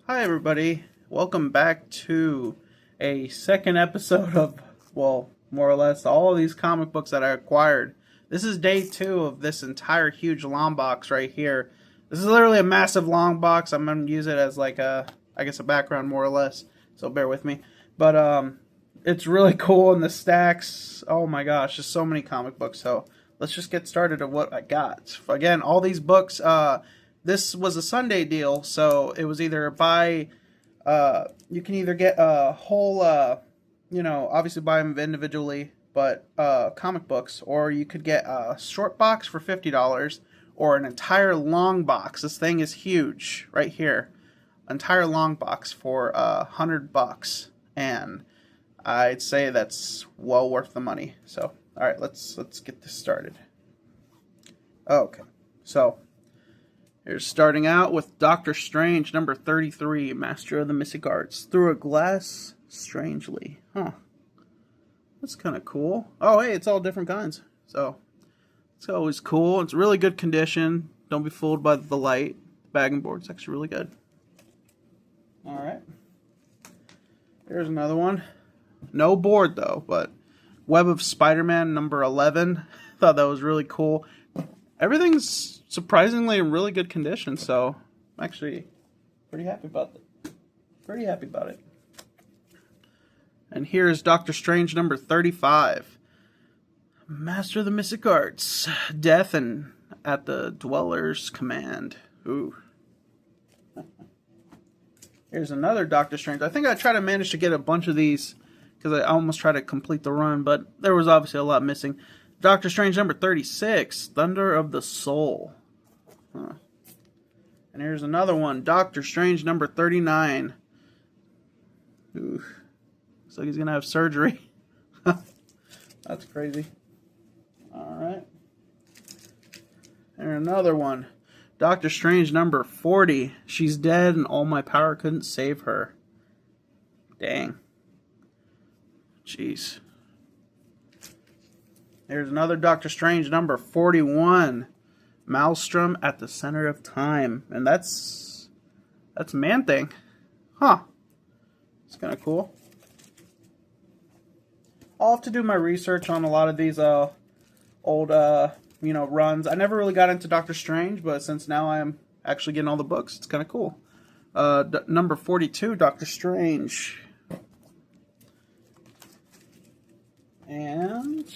Hi, everybody. Welcome back to a second episode of, well, more or less all of these comic books that I acquired. This is day 2 of this entire huge long box right here. This is literally a massive long box. I'm going to use it as like I guess a background more or less, so bear with me. But it's really cool, and the stacks, oh my gosh, just so many comic books. So let's just get started of what I got. Again, all these books, this was a Sunday deal, so it was either buy. You can either get a whole, obviously buy them individually, but comic books, or you could get a short box for $50, or an entire long box. This thing is huge, right here. Entire long box for $100, and I'd say that's well worth the money. So, all right, let's get this started. Okay, so here's starting out with Doctor Strange, number 33, Master of the Mystic Arts. Through a glass, strangely. Huh. That's kind of cool. Oh, hey, it's all different kinds. So, it's always cool. It's really good condition. Don't be fooled by the light. The bagging board's actually really good. Alright. Here's another one. No board, though, but Web of Spider-Man, number 11. Thought that was really cool. Everything's surprisingly in really good condition, so I'm actually pretty happy about it. Pretty happy about it. And here's Doctor Strange number 35. Master of the Mystic Arts. Death and at the Dweller's command. Ooh. Here's another Doctor Strange. I think I tried to manage to get a bunch of these because I almost tried to complete the run, but there was obviously a lot missing. Doctor Strange number 36, Thunder of the Soul. Huh. And here's another one, Doctor Strange number 39. Ooh. Looks like he's going to have surgery. That's crazy. Alright. And another one, Doctor Strange number 40. She's dead and all my power couldn't save her. Dang. Jeez. There's another Doctor Strange, number 41. Maelstrom at the Center of Time. And that's Man-Thing. Huh. It's kind of cool. I'll have to do my research on a lot of these old runs. I never really got into Doctor Strange, but since now I'm actually getting all the books, it's kind of cool. Number 42, Doctor Strange. And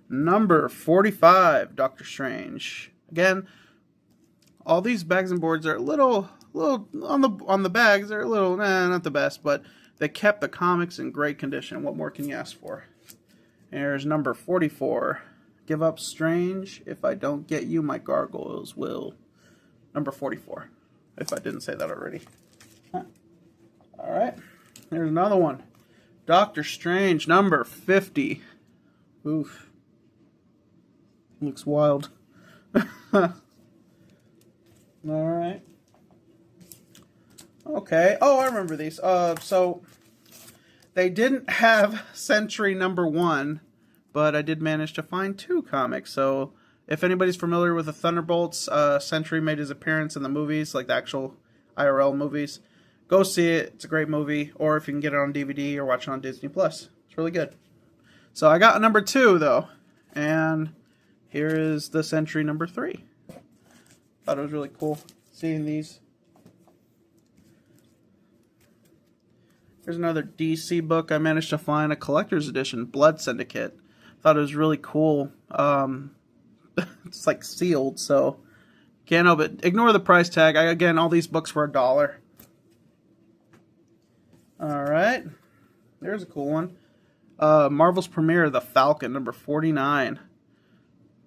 number 45, Doctor Strange. Again, all these bags and boards are a little on the bags. They're a little, not the best, but they kept the comics in great condition. What more can you ask for? Here's number 44. Give up, Strange. If I don't get you, my gargoyles will. Number 44. If I didn't say that already. Huh. All right. Here's another one. Doctor Strange, number 50. Oof. Looks wild. Alright. Okay. Oh, I remember these. So, they didn't have Sentry number 1, but I did manage to find 2 comics. So, if anybody's familiar with the Thunderbolts, Sentry made his appearance in the movies, like the actual IRL movies. Go see it. It's a great movie. Or if you can get it on DVD or watch it on Disney+. It's really good. So I got number 2, though. And here is the Sentry number 3. Thought it was really cool seeing these. Here's another DC book I managed to find. A collector's edition. Blood Syndicate. Thought it was really cool. It's like sealed, so can't help it. Ignore the price tag. Again, all these books were $1. Alright. There's a cool one. Marvel's premiere, The Falcon, number 49.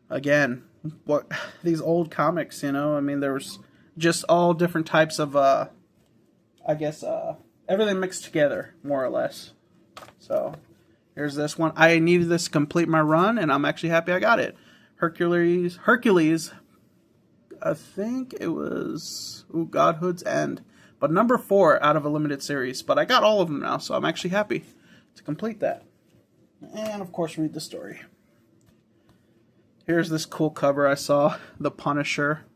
Again, what these old comics, I mean, there was just all different types of, everything mixed together, more or less. So, here's this one. I needed this to complete my run, and I'm actually happy I got it. Hercules, I think it was, Godhood's End. But number 4 out of a limited series. But I got all of them now, so I'm actually happy to complete that. And, of course, read the story. Here's this cool cover I saw. The Punisher,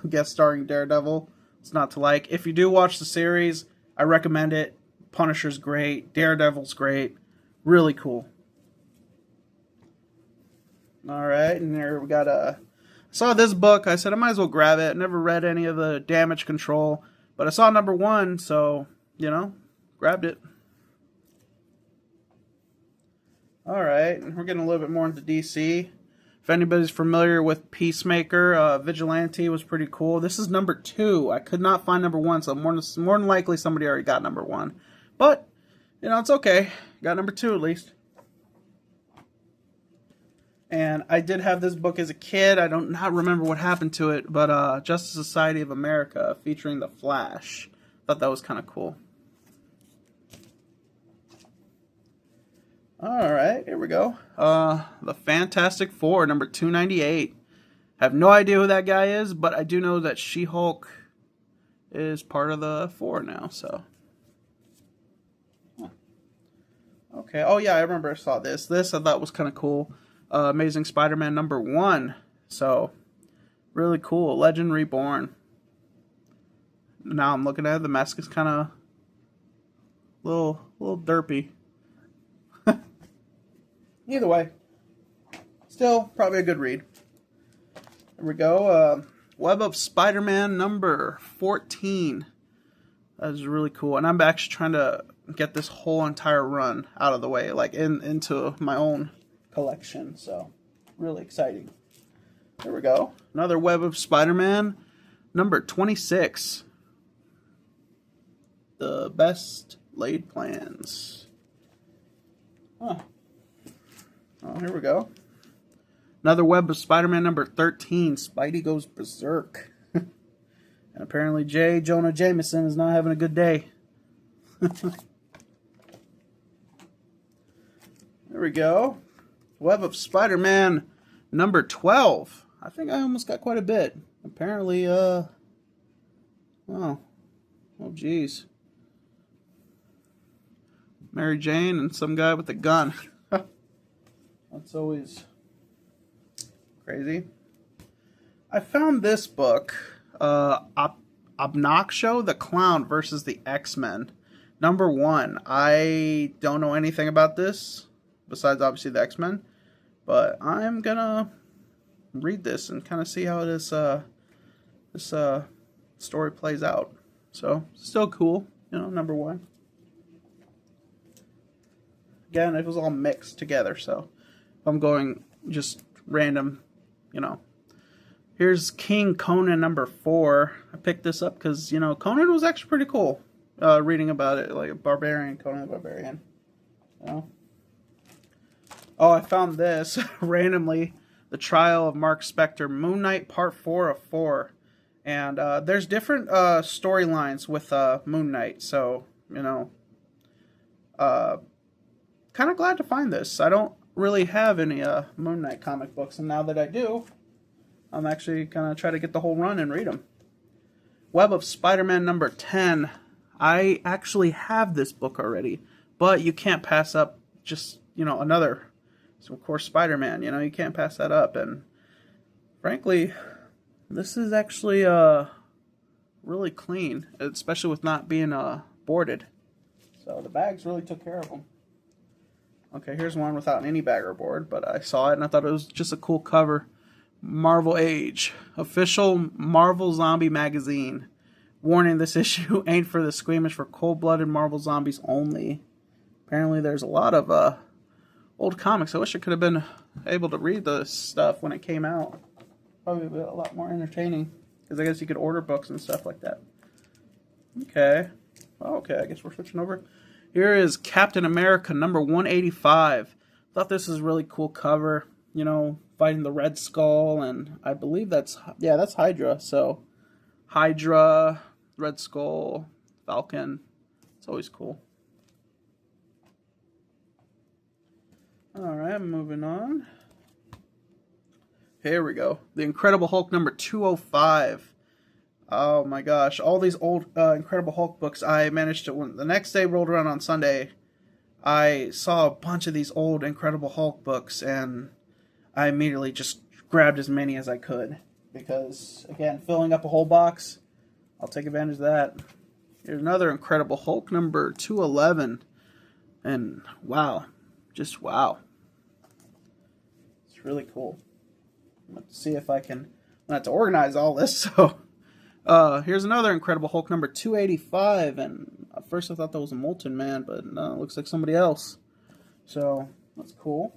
guest starring Daredevil. It's not to like. If you do watch the series, I recommend it. Punisher's great. Daredevil's great. Really cool. Alright, and there we got a... I saw this book. I said I might as well grab it. Never read any of the Damage Control. But I saw number 1, so, you know, grabbed it. Alright, and we're getting a little bit more into DC. If anybody's familiar with Peacemaker, Vigilante was pretty cool. This is number 2. I could not find number 1, so more than likely somebody already got number 1. But, you know, it's okay. Got number 2 at least. And I did have this book as a kid. I don't not remember what happened to it, but Justice Society of America featuring the Flash. Thought that was kind of cool. Alright, here we go. The Fantastic Four, number 298. Have no idea who that guy is, but I do know that She-Hulk is part of the Four now, so. Okay, oh yeah, I remember I saw this. This I thought was kind of cool. Amazing Spider-Man number 1. So, really cool. Legend Reborn. Now I'm looking at it, the mask is kind of little derpy. Either way, still probably a good read. There we go. Web of Spider-Man number 14. That is really cool. And I'm actually trying to get this whole entire run out of the way, like into my own collection, so really exciting. There we go. Another Web of Spider-Man, number 26. The Best Laid Plans. Huh. Oh, here we go. Another Web of Spider-Man, number 13. Spidey Goes Berserk. And apparently J. Jonah Jameson is not having a good day. There we go. Web of Spider-Man number 12. I think I almost got quite a bit. Apparently, oh geez. Mary Jane and some guy with a gun. That's always crazy. I found this book, Obnoxio the Clown versus the X-Men. Number 1. I don't know anything about this, besides obviously the X-Men. But I'm gonna read this and kind of see how this story plays out. So, still cool, you know, number 1. Again, it was all mixed together, so if I'm going just random, you know. Here's King Conan number 4. I picked this up because, you know, Conan was actually pretty cool. Reading about it, like a barbarian, Conan the Barbarian. You know? Oh, I found this randomly. The Trial of Mark Spector, Moon Knight Part 4 of 4. And there's different storylines with Moon Knight. So, you know, kind of glad to find this. I don't really have any Moon Knight comic books. And now that I do, I'm actually going to try to get the whole run and read them. Web of Spider-Man number 10. I actually have this book already. But you can't pass up just, you know, another... So, of course, Spider-Man, you know, you can't pass that up. And, frankly, this is actually really clean, especially with not being boarded. So, the bags really took care of them. Okay, here's one without any bag or board, but I saw it and I thought it was just a cool cover. Marvel Age, official Marvel Zombie magazine. Warning, this issue ain't for the squeamish, for cold-blooded Marvel zombies only. Apparently, there's a lot of... old comics. I wish I could have been able to read this stuff when it came out. Probably be a lot more entertaining. Because I guess you could order books and stuff like that. Okay. Okay, I guess we're switching over. Here is Captain America number 185. Thought this is a really cool cover. You know, fighting the Red Skull. And I believe that's Hydra. So, Hydra, Red Skull, Falcon. It's always cool. Alright, moving on. Here we go. The Incredible Hulk number 205. Oh my gosh. All these old Incredible Hulk books, I managed to... When the next day rolled around on Sunday, I saw a bunch of these old Incredible Hulk books, and I immediately just grabbed as many as I could. Because, again, filling up a whole box I'll take advantage of that. Here's another Incredible Hulk number 211. And wow, just wow. It's really cool. Let's see if I can. I have to organize all this. So here's another Incredible Hulk number 285. And at first I thought that was a Molten Man, but no, it looks like somebody else. So that's cool.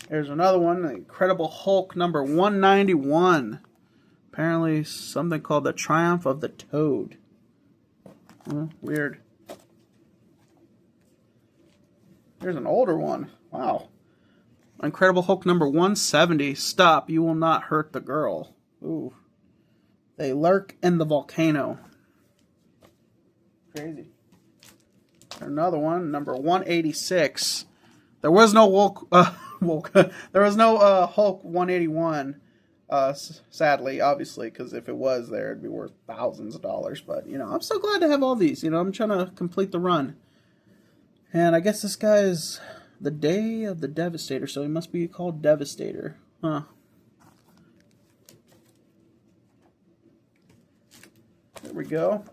Here's another one, Incredible Hulk number 191. Apparently something called the Triumph of the Toad. Weird. Here's an older one. Wow. Incredible Hulk number 170. Stop, you will not hurt the girl. Ooh. They lurk in the volcano. Crazy. Another one, number 186. There was no there was no Hulk 181. Sadly, obviously, because if it was there, it'd be worth thousands of dollars. But, you know, I'm so glad to have all these. You know, I'm trying to complete the run. And I guess this guy is the Day of the Devastator, so he must be called Devastator. Huh. There we go.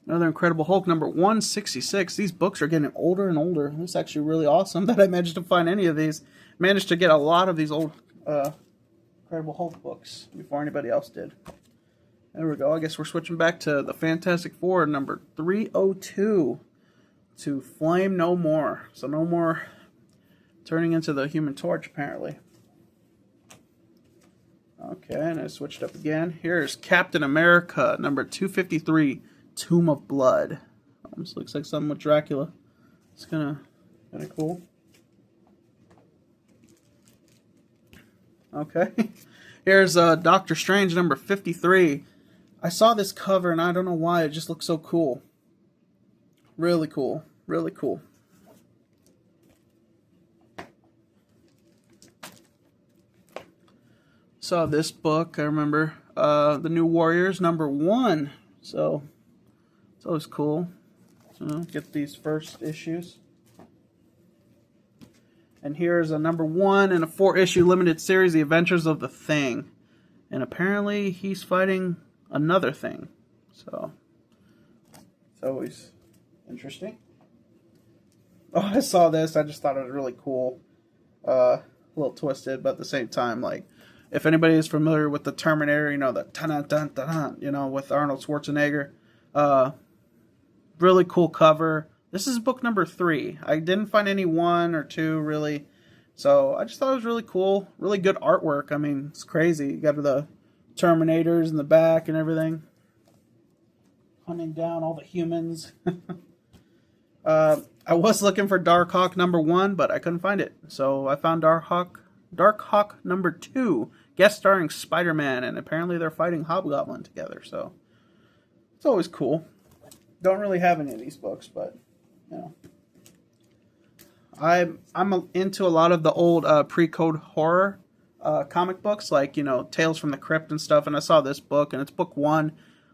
Another Incredible Hulk number 166. These books are getting older and older. It's actually really awesome that I managed to find any of these. Managed to get a lot of these old Incredible Hulk books before anybody else did. There we go. I guess we're switching back to the Fantastic Four number 302 to Flame No More. So no more turning into the Human Torch, apparently. Okay, and I switched up again. Here's Captain America number 253. Tomb of Blood. Almost looks like something with Dracula. It's kind of cool. Okay. Here's Doctor Strange number 53. I saw this cover and I don't know why. It just looks so cool. Really cool. Really cool. Saw this book. I remember The New Warriors number 1. So it's always cool. So get these first issues. And here's a number 1 in a 4-issue limited series, The Adventures of the Thing. And apparently he's fighting another thing. So it's always interesting. Oh, I saw this. I just thought it was really cool. A little twisted, but at the same time, like, if anybody is familiar with the Terminator, you know, the ta-da-dun-dun-dun, you know, with Arnold Schwarzenegger. Really cool cover. This is book number 3. I didn't find any 1 or 2 really, so I just thought it was really cool. Really good artwork. I mean, it's crazy. You got the Terminators in the back and everything, hunting down all the humans. I was looking for Darkhawk number 1, but I couldn't find it, so I found Darkhawk number 2, guest starring Spider-Man, and apparently they're fighting Hobgoblin together. So it's always cool. Don't really have any of these books, but you know, I'm into a lot of the old pre-code horror comic books, like, you know, Tales from the Crypt and stuff. And I saw this book, and it's book 1,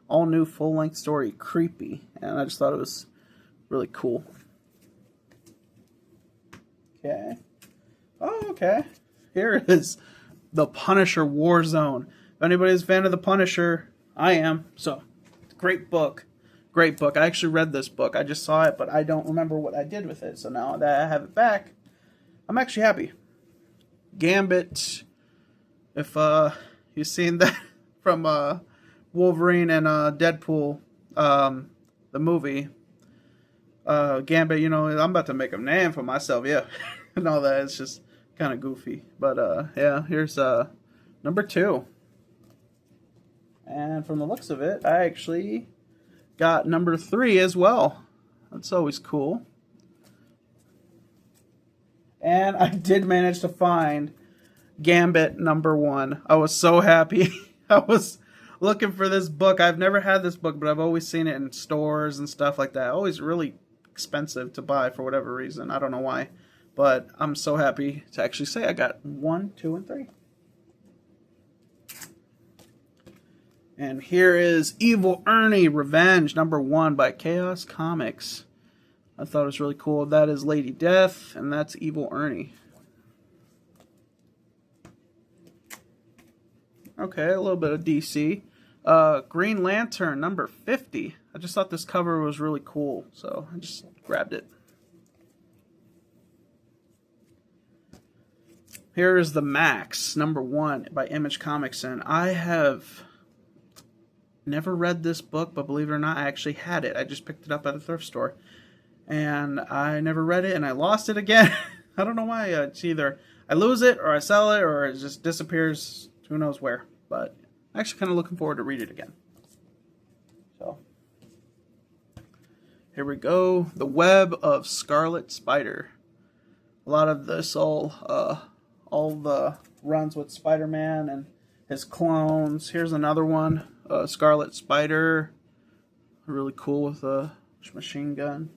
all new full-length story, Creepy, and I just thought it was really cool. Okay. Oh, okay. Here is The Punisher Warzone. If anybody's a fan of The Punisher, I am. So, great book. Great book. I actually read this book. I just saw it, but I don't remember what I did with it. So now that I have it back, I'm actually happy. Gambit. If you've seen that from Wolverine and Deadpool, the movie, Gambit, you know, I'm about to make a name for myself, yeah. And all that. It's just kind of goofy. But, yeah, here's number 2. And from the looks of it, I actually got number 3 as well. That's always cool. And I did manage to find Gambit number 1. I was so happy. I was looking for this book. I've never had this book, but I've always seen it in stores and stuff like that. Always really expensive to buy for whatever reason. I don't know why. But I'm so happy to actually say I got 1, 2, and 3. And here is Evil Ernie Revenge, number 1 by Chaos Comics. I thought it was really cool. That is Lady Death, and that's Evil Ernie. Okay, a little bit of DC. Green Lantern number 50. I just thought this cover was really cool, so I just grabbed it. Here is the Max number 1 by Image Comics, and I have never read this book, but believe it or not, I actually had it. I just picked it up at a thrift store, and I never read it, and I lost it again. I don't know why. It's either I lose it, or I sell it, or it just disappears. Who knows where? But I'm actually kind of looking forward to read it again. So here we go. The Web of Scarlet Spider. A lot of this all the runs with Spider-Man and his clones. Here's another one, Scarlet Spider, really cool with a machine gun.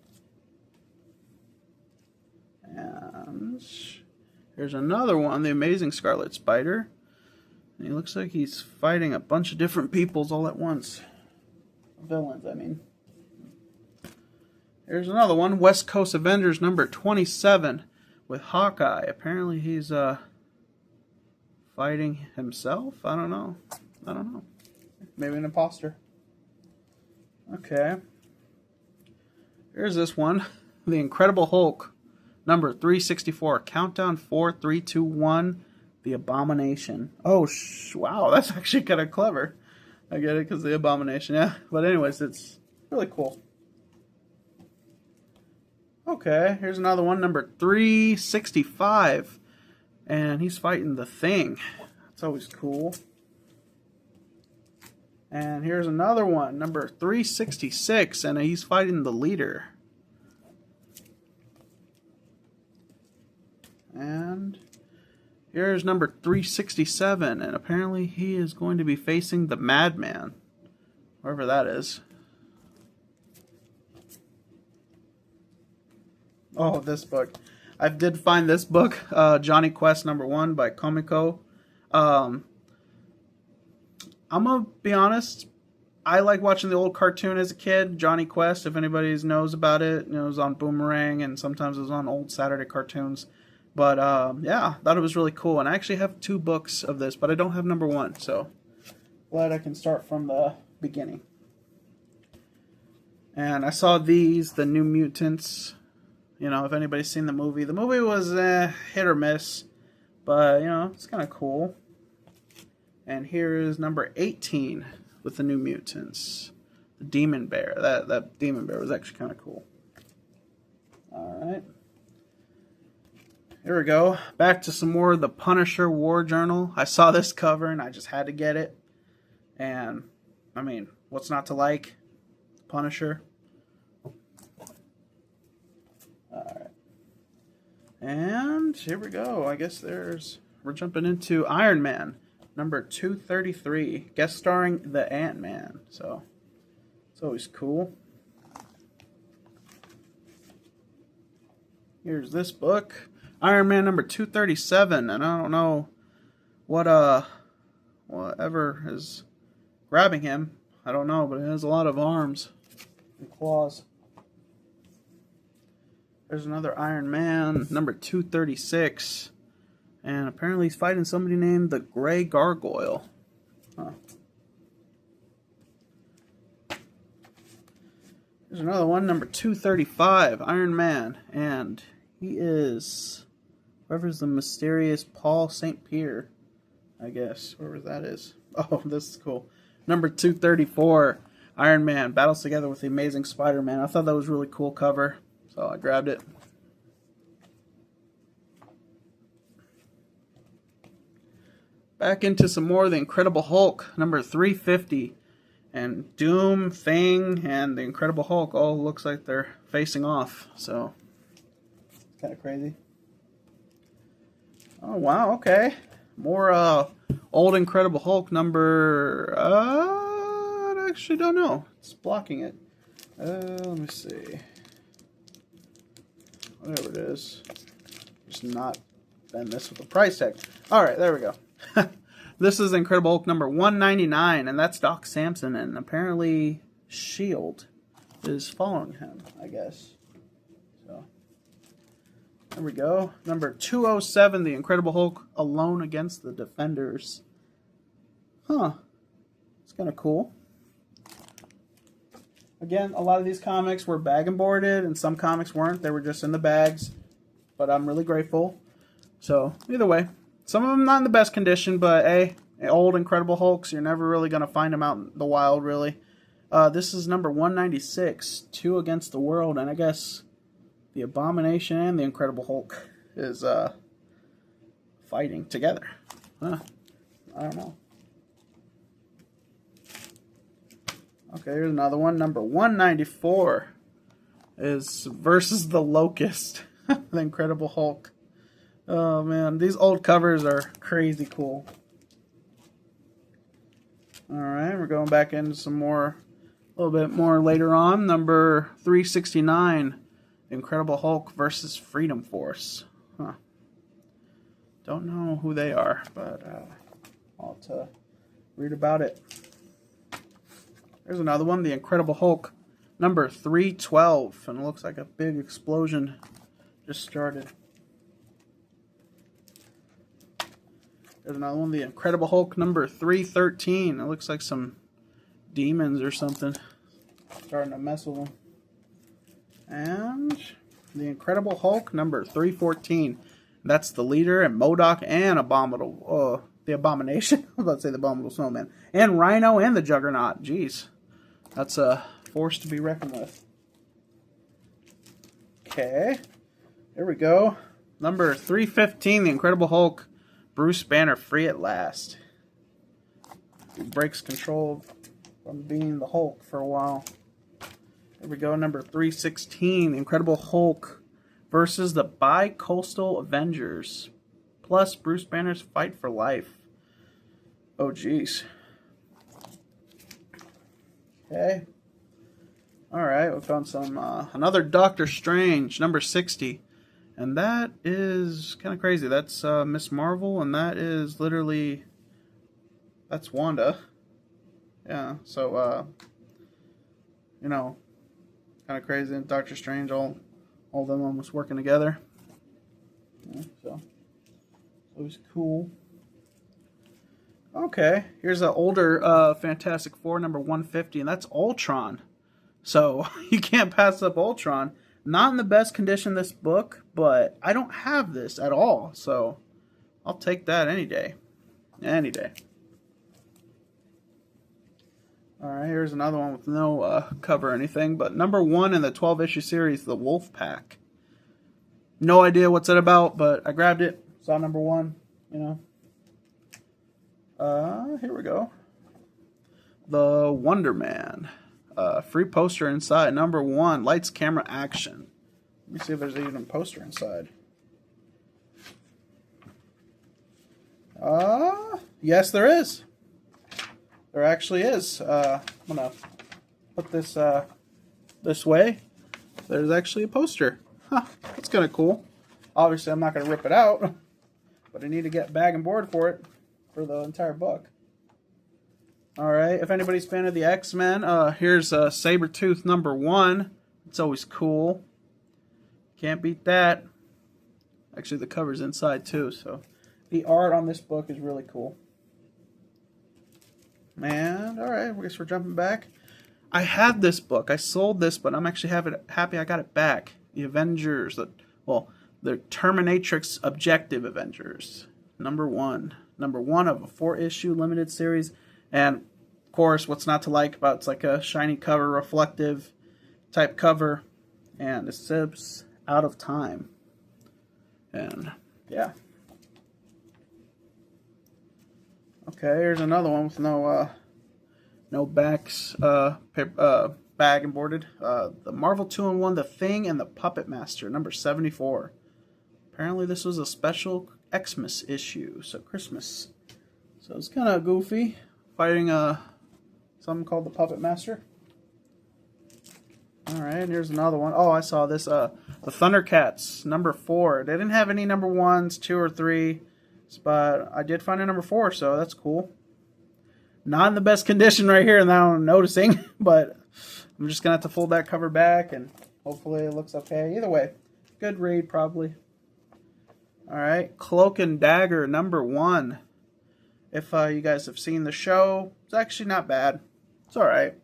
And here's another one, the Amazing Scarlet Spider. And he looks like he's fighting a bunch of different peoples all at once. Villains, I mean. Here's another one, West Coast Avengers number 27. With Hawkeye. Apparently he's fighting himself? I don't know. Maybe an imposter. Okay. Here's this one. The Incredible Hulk. Number 364. Countdown 4, 3, 2, 1. The Abomination. Oh, wow. That's actually kind of clever. I get it because the Abomination. Yeah. But anyways, it's really cool. Okay, here's another one, number 365, and he's fighting the Thing. That's always cool. And here's another one, number 366, and he's fighting the Leader. And here's number 367, and apparently he is going to be facing the Madman, wherever that is. Oh, this book. I did find this book, Johnny Quest number 1 by Comico. I'm going to be honest, I like watching the old cartoon as a kid, Johnny Quest, if anybody knows about it. You know, it was on Boomerang, and sometimes it was on old Saturday cartoons. But, yeah, I thought it was really cool. And I actually have 2 books of this, but I don't have number 1, so glad I can start from the beginning. And I saw these, the New Mutants. You know, if anybody's seen the movie was hit or miss, but, you know, it's kind of cool. And here is number 18 with the New Mutants. The Demon Bear. That Demon Bear was actually kind of cool. Alright. Here we go. Back to some more of the Punisher War Journal. I saw this cover and I just had to get it. And, I mean, what's not to like? Punisher. Alright. And here we go. I guess we're jumping into Iron Man, number 233, guest starring the Ant-Man. So, it's always cool. Here's this book, Iron Man number 237, and I don't know whatever is grabbing him. I don't know, but it has a lot of arms and claws. There's another Iron Man, number 236. And apparently he's fighting somebody named the Grey Gargoyle. Huh. There's another one, number 235, Iron Man. And he is whoever's the mysterious Paul St. Pierre, I guess. Whoever that is. Oh, this is cool. Number 234, Iron Man battles together with the Amazing Spider-Man. I thought that was a really cool cover, so I grabbed it. Back into some more of the Incredible Hulk, number 350. And Doom, Thing, and the Incredible Hulk all looks like they're facing off. So, it's kind of crazy. Oh, wow, okay. More old Incredible Hulk number... I actually don't know. It's blocking it. Let me see. Whatever it is. Just not bend this with a price tag. Alright, there we go. This is Incredible Hulk number 199, and that's Doc Samson, and apparently S.H.I.E.L.D. is following him, I guess. So, there we go. Number 207, The Incredible Hulk Alone Against the Defenders. Huh. It's kind of cool. Again, a lot of these comics were bag and boarded, and some comics weren't. They were just in the bags. But I'm really grateful. So, either way. Some of them not in the best condition, but hey, old Incredible Hulks, you're never really going to find them out in the wild, really. This is number 196, Two Against the World, and I guess the Abomination and the Incredible Hulk is fighting together. Huh. I don't know. Okay, here's another one. Number 194 is versus the Locust, the Incredible Hulk. Oh man, these old covers are crazy cool. Alright, we're going back into some more, a little bit more later on. Number 369, Incredible Hulk versus Freedom Force. Huh. Don't know who they are, but I'll have to read about it. There's another one, the Incredible Hulk, number 312, and it looks like a big explosion just started. There's another one, the Incredible Hulk, number 313. It looks like some demons or something starting to mess with them. And the Incredible Hulk, number 314. That's the leader, and MODOK and the Abomination. I was about to say the Abominable Snowman. And Rhino and the Juggernaut. Jeez. That's a force to be reckoned with. Okay. There we go. Number 315, the Incredible Hulk. Bruce Banner free at last. He breaks control from being the Hulk for a while. There we go. Number 316, the Incredible Hulk versus the Bi-Coastal Avengers. Plus Bruce Banner's fight for life. Oh, jeez. Okay. Alright, we found some, another Doctor Strange, number 60. And that is kind of crazy. That's Miss Marvel, and that is literally, that's Wanda. Yeah, so, you know, kind of crazy. And Doctor Strange, all of them almost working together. Yeah, so, it was cool. Okay, here's an older Fantastic Four, number 150, and that's Ultron. So, you can't pass up Ultron. Not in the best condition, this book, but I don't have this at all, so I'll take that any day. Any day. Alright, here's another one with no cover or anything, but number 1 in the 12-issue series, The Wolf Pack. No idea what's it about, but I grabbed it, saw number 1, you know. Here we go. The Wonder Man. Free poster inside. Number 1. Lights, camera, action. Let me see if there's even a poster inside. Yes, there is. There actually is. I'm gonna put this this way. There's actually a poster. Huh, that's kind of cool. Obviously, I'm not gonna rip it out, but I need to get bag and board for it for the entire book. Alright, if anybody's a fan of the X-Men, here's Sabretooth number 1. It's always cool. Can't beat that. Actually, the cover's inside too, so the art on this book is really cool. And, alright, I guess we're jumping back. I had this book. I sold this, but I'm actually happy I got it back. The Avengers, the Terminatrix Objective Avengers. Number 1. Number 1 of a 4-issue limited series. And, of course, what's not to like about it's like a shiny cover, reflective type cover. And it says Out of Time. And, yeah. Okay, here's another one with no backs, bag and boarded. The Marvel 2-in-1, The Thing and the Puppet Master, number 74. Apparently this was a special Xmas issue, so Christmas. So it's kind of goofy. Fighting something called the Puppet Master. Alright, here's another one. Oh, I saw this. The Thundercats, number 4. They didn't have any number 1s, 2 or 3, but I did find a number 4, so that's cool. Not in the best condition right here now I'm noticing, but I'm just going to have to fold that cover back, and hopefully it looks okay. Either way, good read probably. Alright, Cloak and Dagger, number 1. If you guys have seen the show, it's actually not bad. It's alright.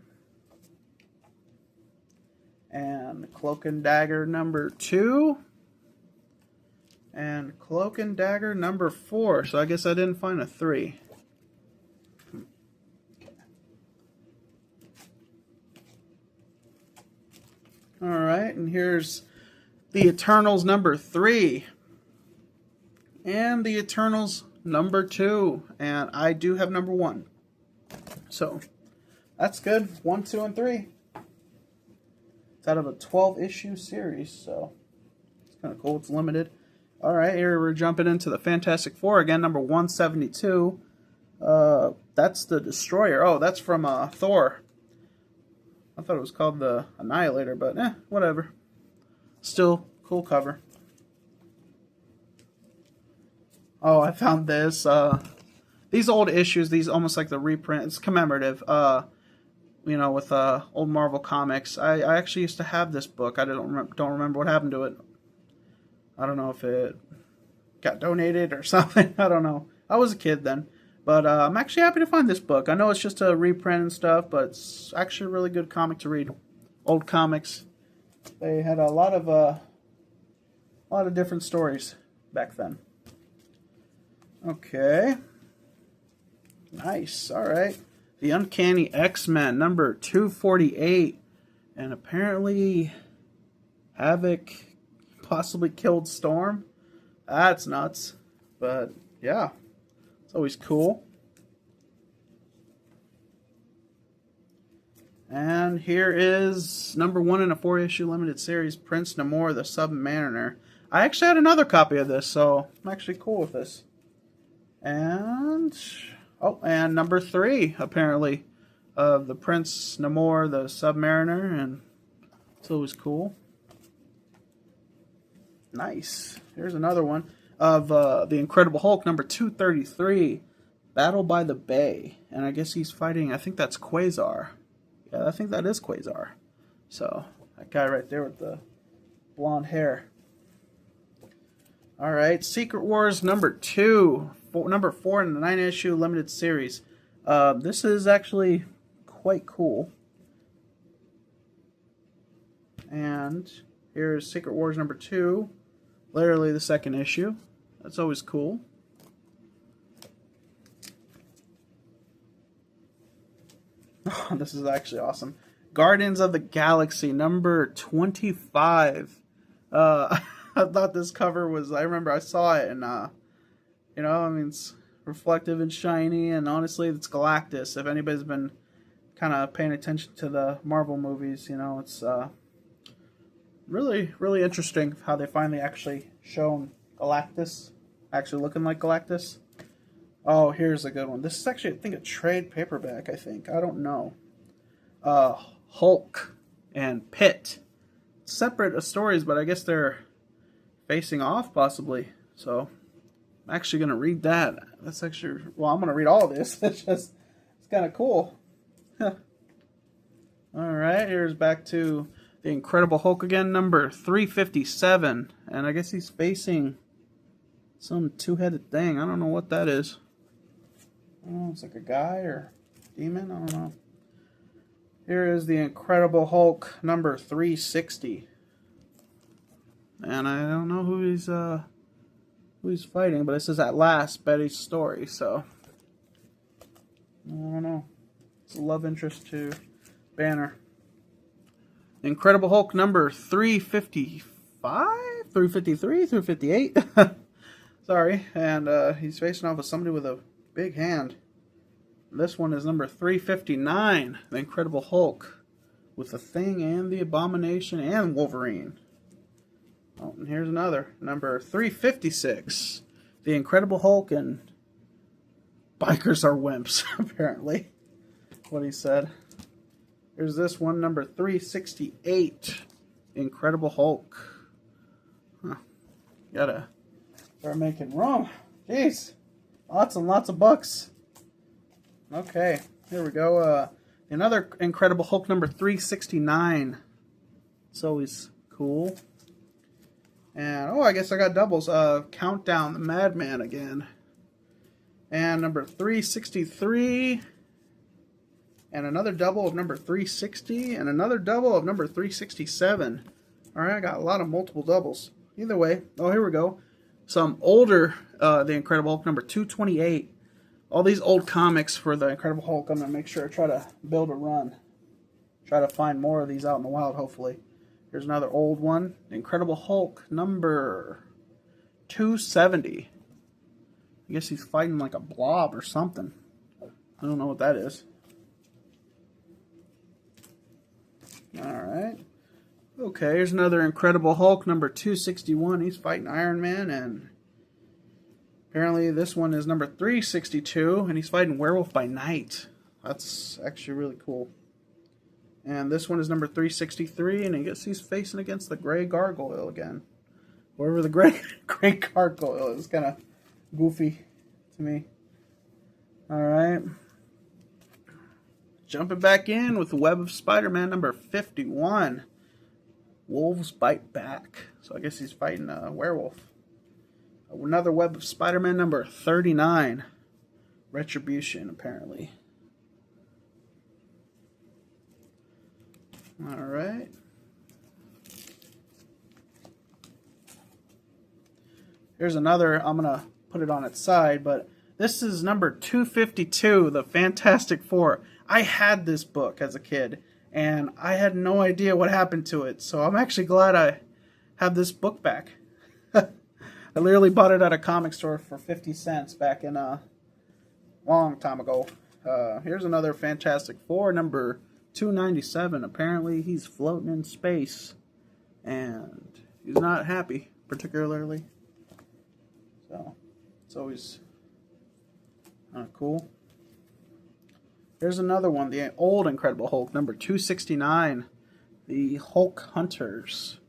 And Cloak and Dagger number 2. And Cloak and Dagger number 4. So I guess I didn't find a 3. Alright, and here's the Eternals number 3. And the Eternals number 2. And I do have number 1. So, that's good. 1, 2, and 3. It's out of a 12-issue series, so it's kind of cool. It's limited. Alright, here we're jumping into the Fantastic Four again, number 172. That's the Destroyer. Oh, that's from Thor. I thought it was called the Annihilator, but whatever. Still, cool cover. Oh, I found this. These old issues, these almost like the reprint. It's commemorative. You know, with old Marvel comics. I actually used to have this book. I don't remember what happened to it. I don't know if it got donated or something. I don't know. I was a kid then. But I'm actually happy to find this book. I know it's just a reprint and stuff, but it's actually a really good comic to read. Old comics. They had a lot of different stories back then. Okay. Nice. All right. The Uncanny X-Men, number 248. And apparently Havoc possibly killed Storm. That's nuts. But, yeah. It's always cool. And here is number 1 in a 4-issue limited series, Prince Namor, the Submariner. I actually had another copy of this, so I'm actually cool with this. And, and number 3, apparently, of the Prince Namor, the Submariner, and it's always cool. Nice. Here's another one of the Incredible Hulk, number 233, Battle by the Bay. And I guess he's fighting, I think that's Quasar. Yeah, I think that is Quasar. So, that guy right there with the blonde hair. Alright, Secret Wars number 2, number 4 in the 9-issue limited series. This is actually quite cool. And here's Secret Wars number 2, literally the 2nd issue. That's always cool. Oh, this is actually awesome. Guardians of the Galaxy number 25. I thought this cover was, I remember I saw it and you know, I mean, it's reflective and shiny, and honestly it's Galactus. If anybody's been kind of paying attention to the Marvel movies, you know, it's really interesting how they finally actually shown Galactus actually looking like Galactus. Oh, here's a good one. This is actually, I think, a trade paperback, I think. I don't know. Hulk and Pit. Separate stories, but I guess they're facing off, possibly. So, I'm actually going to read that. That's actually, well, I'm going to read all of this. It's kind of cool. Alright, here's back to the Incredible Hulk again, number 357. And I guess he's facing some two-headed thing. I don't know what that is. I don't know, it's like a guy or demon. I don't know. Here is the Incredible Hulk number 360. And I don't know who he's fighting, but it says at last Betty's story, so I don't know. It's a love interest to Banner. Incredible Hulk number 355? 353? 358? Sorry. And he's facing off with somebody with a big hand. This one is number 359. The Incredible Hulk. With the Thing and the Abomination and Wolverine. Oh, and here's another. Number 356. The Incredible Hulk and Bikers Are Wimps, apparently. What he said. Here's this one, number 368. Incredible Hulk. Huh. Gotta start making room. Jeez. Lots and lots of books. Okay, here we go. Another Incredible Hulk number 369. It's always cool. And, oh, I guess I got doubles. Countdown, the Madman again. And number 363. And another double of number 360. And another double of number 367. Alright, I got a lot of multiple doubles. Either way. Oh, here we go. Some older The Incredible Hulk, number 228. All these old comics for The Incredible Hulk. I'm going to make sure I try to build a run. Try to find more of these out in the wild, hopefully. Here's another old one. The Incredible Hulk, number 270. I guess he's fighting like a blob or something. I don't know what that is. Alright. Okay, here's another Incredible Hulk, number 261. He's fighting Iron Man, and apparently this one is number 362, and he's fighting Werewolf by Night. That's actually really cool. And this one is number 363, and I guess he's facing against the Gray Gargoyle again. Whoever the Gray Gargoyle is, kind of goofy to me. Alright. Jumping back in with the Web of Spider-Man, number 51. Wolves Bite Back. So I guess he's fighting a werewolf. Another Web of Spider-Man, number 39. Retribution, apparently. Alright. Here's another. I'm going to put it on its side, but this is number 252, the Fantastic Four. I had this book as a kid, and I had no idea what happened to it, so I'm actually glad I have this book back. I literally bought it at a comic store for 50 cents back in a long time ago. Here's another Fantastic Four, number 297. Apparently he's floating in space, and he's not happy, particularly. So, it's always cool. Here's another one, the old Incredible Hulk, number 269, the Hulk Hunters.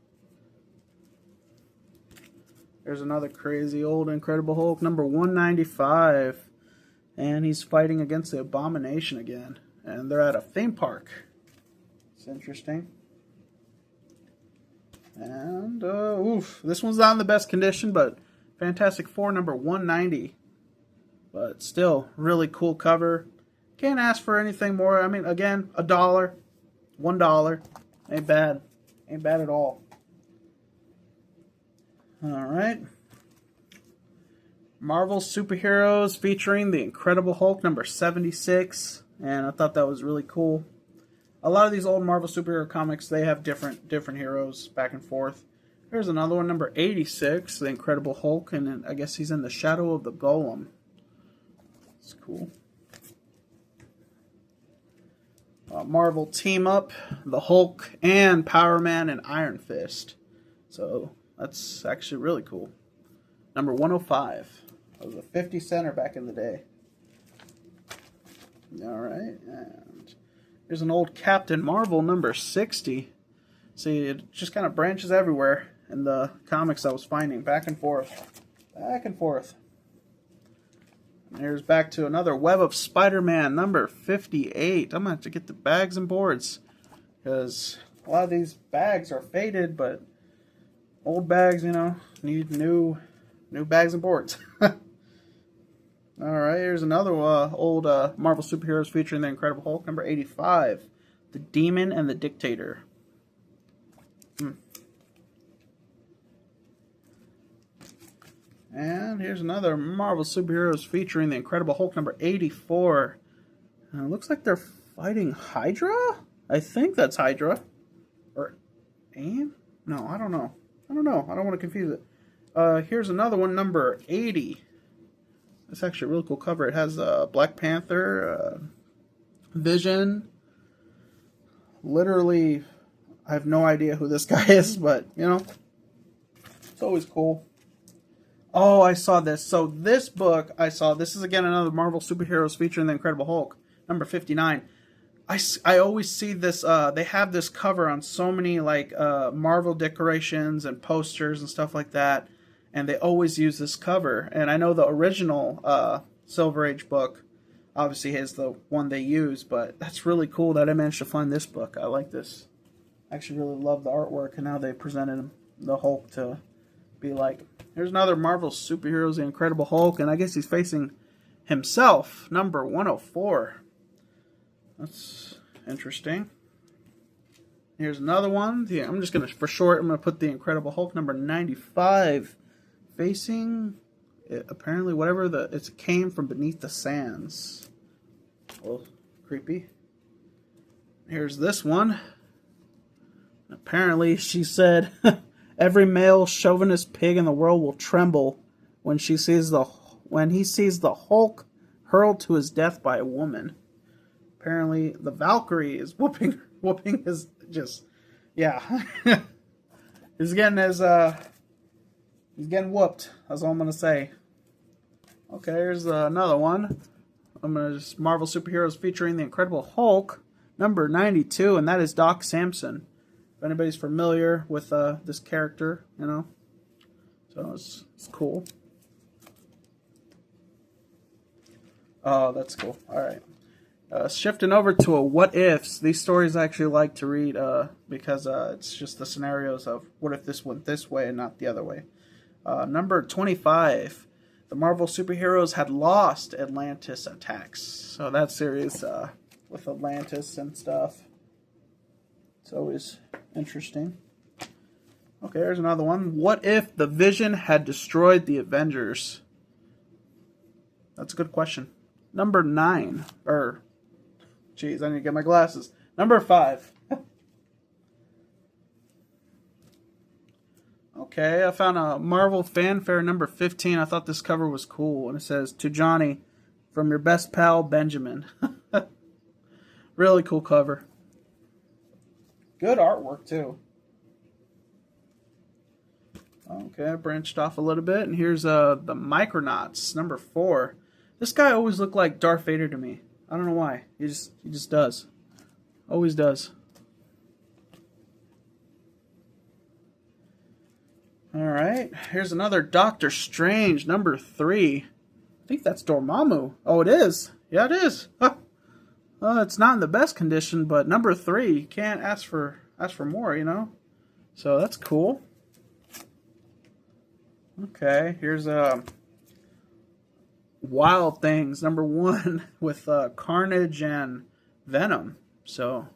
There's another crazy old Incredible Hulk, number 195, and he's fighting against the Abomination again, and they're at a theme park. It's interesting. And, this one's not in the best condition, but Fantastic Four, number 190. But still, really cool cover. Can't ask for anything more. I mean, again, $1, $1. Ain't bad. Ain't bad at all. Alright. Marvel Superheroes featuring the Incredible Hulk, number 76. And I thought that was really cool. A lot of these old Marvel superhero comics, they have different heroes back and forth. Here's another one, number 86, the Incredible Hulk, and I guess he's in the shadow of the Golem. It's cool. Marvel Team Up, the Hulk and Power Man and Iron Fist. So that's actually really cool. Number 105. That was a 50 center back in the day. Alright, and here's an old Captain Marvel, number 60. See, it just kind of branches everywhere in the comics I was finding. Back and forth. Back and forth. And here's back to another Web of Spider-Man, number 58. I'm going to have to get the bags and boards, because a lot of these bags are faded, but old bags, you know, need new bags and boards. Alright, here's another old Marvel Superheroes featuring the Incredible Hulk, number 85. The Demon and the Dictator. And here's another Marvel Superheroes featuring the Incredible Hulk, number 84. And it looks like they're fighting Hydra? I think that's Hydra. Or AIM? No, I don't know. I don't want to confuse it. Here's another one, number 80. It's actually a really cool cover. It has Black Panther, Vision. Literally, I have no idea who this guy is, but, you know, it's always cool. Oh, I saw this. So this book I saw, this is again another Marvel Superheroes featuring the Incredible Hulk, number 59. I always see this, they have this cover on so many like Marvel decorations and posters and stuff like that, and they always use this cover. And I know the original Silver Age book obviously is the one they use, but that's really cool that I managed to find this book. I like this. I actually really love the artwork and how they presented the Hulk to be like. Here's another Marvel Superheroes, the Incredible Hulk, and I guess he's facing himself, number 104. That's interesting. Here's another one. Yeah, I'm just going to, for short, I'm going to put the Incredible Hulk, number 95. Facing, apparently, whatever it came from beneath the sands. A little creepy. Here's this one. Apparently, she said, every male chauvinist pig in the world will tremble when he sees the Hulk hurled to his death by a woman. Apparently, the Valkyrie is whooping his just, yeah. he's getting whooped. That's all I'm gonna say. Okay, here's another one. I'm gonna just Marvel superheroes featuring the Incredible Hulk, number 92, and that is Doc Samson. If anybody's familiar with this character, you know, so it's cool. Oh, that's cool. All right. Shifting over to a what ifs. These stories I actually like to read because it's just the scenarios of what if this went this way and not the other way. Number 25. The Marvel superheroes had lost Atlantis attacks. So that series with Atlantis and stuff. It's always interesting. Okay, here's another one. What if the Vision had destroyed the Avengers? That's a good question. Number 9. Jeez, I need to get my glasses. Number 5. Okay, I found a Marvel Fanfare number 15. I thought this cover was cool. And it says, to Johnny, from your best pal, Benjamin. Really cool cover. Good artwork, too. Okay, I branched off a little bit. And here's the Micronauts, number 4. This guy always looked like Darth Vader to me. I don't know why. He just does. Always does. Alright, here's another Doctor Strange, number 3. I think that's Dormammu. Oh, it is. Yeah, it is. Huh. It's not in the best condition, but number 3, you can't ask for more, you know? So that's cool. Okay, here's Wild Things, number 1, with Carnage and Venom. So,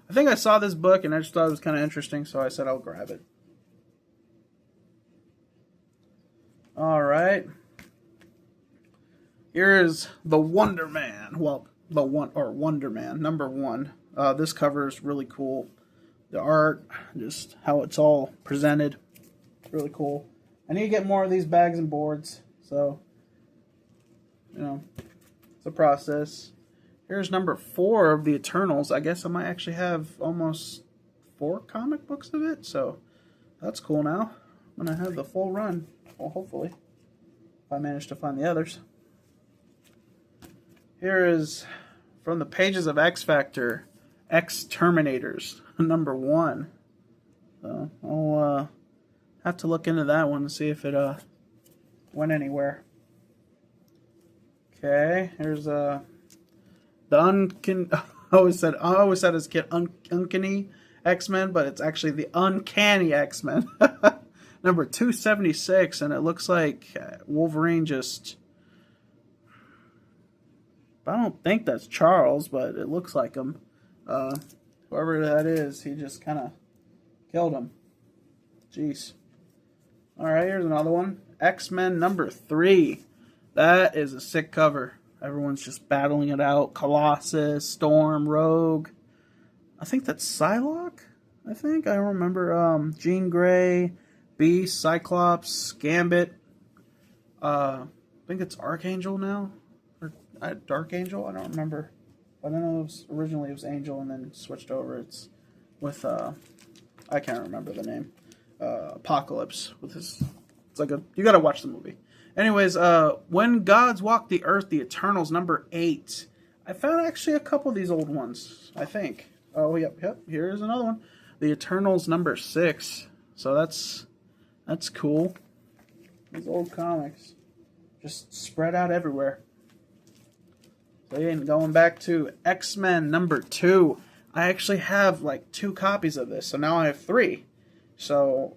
I think I saw this book and I just thought it was kind of interesting, so I said I'll grab it. Alright. Here's the Wonder Man. Well, Wonder Man, number 1. This cover is really cool. The art, just how it's all presented. Really cool. I need to get more of these bags and boards, so, you know, it's a process. Here's number 4 of the Eternals. I guess I might actually have almost 4 comic books of it, so that's cool now. I'm going to have the full run, well, hopefully, if I manage to find the others. Here is, from the pages of X Factor, X-Terminators, number 1. So, I'll have to look into that one and see if it went anywhere. Okay, here's the I always said as a kid Uncanny X-Men, but it's actually the Uncanny X-Men. Number 276, and it looks like Wolverine just, I don't think that's Charles, but it looks like him. Whoever that is, he just kind of killed him. Jeez. Alright, here's another one. X-Men number 3. That is a sick cover. Everyone's just battling it out. Colossus, Storm, Rogue. I think that's Psylocke. I remember Jean Grey, Beast, Cyclops, Gambit. I think it's Archangel now. Or Dark Angel? I don't remember. But I know originally it was Angel and then switched over. It's with, I can't remember the name. Apocalypse with his, it's like you gotta watch the movie. Anyways, When Gods Walk the Earth, the Eternals, number 8. I found actually a couple of these old ones, I think. Oh, yep, here's another one. The Eternals, number 6. So that's cool. These old comics just spread out everywhere. So going back to X-Men number 2. I actually have like 2 copies of this, so now I have 3. So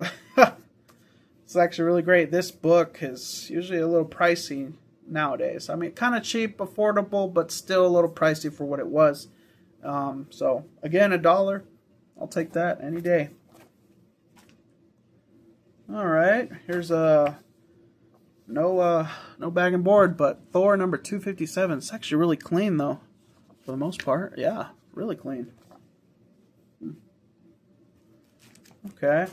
it's actually really great. This book is usually a little pricey, nowadays. I mean, kind of cheap, affordable, but still a little pricey for what it was. So again, $1. I'll take that any day. All right, here's a no bag and board, but Thor number 257. It's actually really clean though, for the most part. Yeah, really clean. Okay.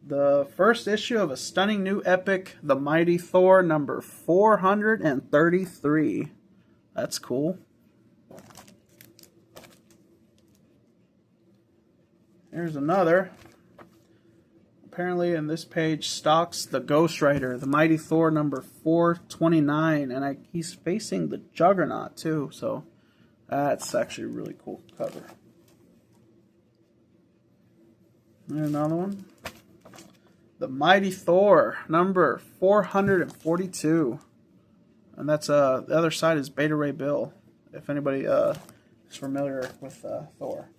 The first issue of a stunning new epic, The Mighty Thor number 433. That's cool. Here's another. Apparently in this page stocks the Ghost Rider, The Mighty Thor number 429, and he's facing the Juggernaut too, so that's actually a really cool cover. And another one. The Mighty Thor number 442, and that's the other side is Beta Ray Bill, if anybody is familiar with Thor.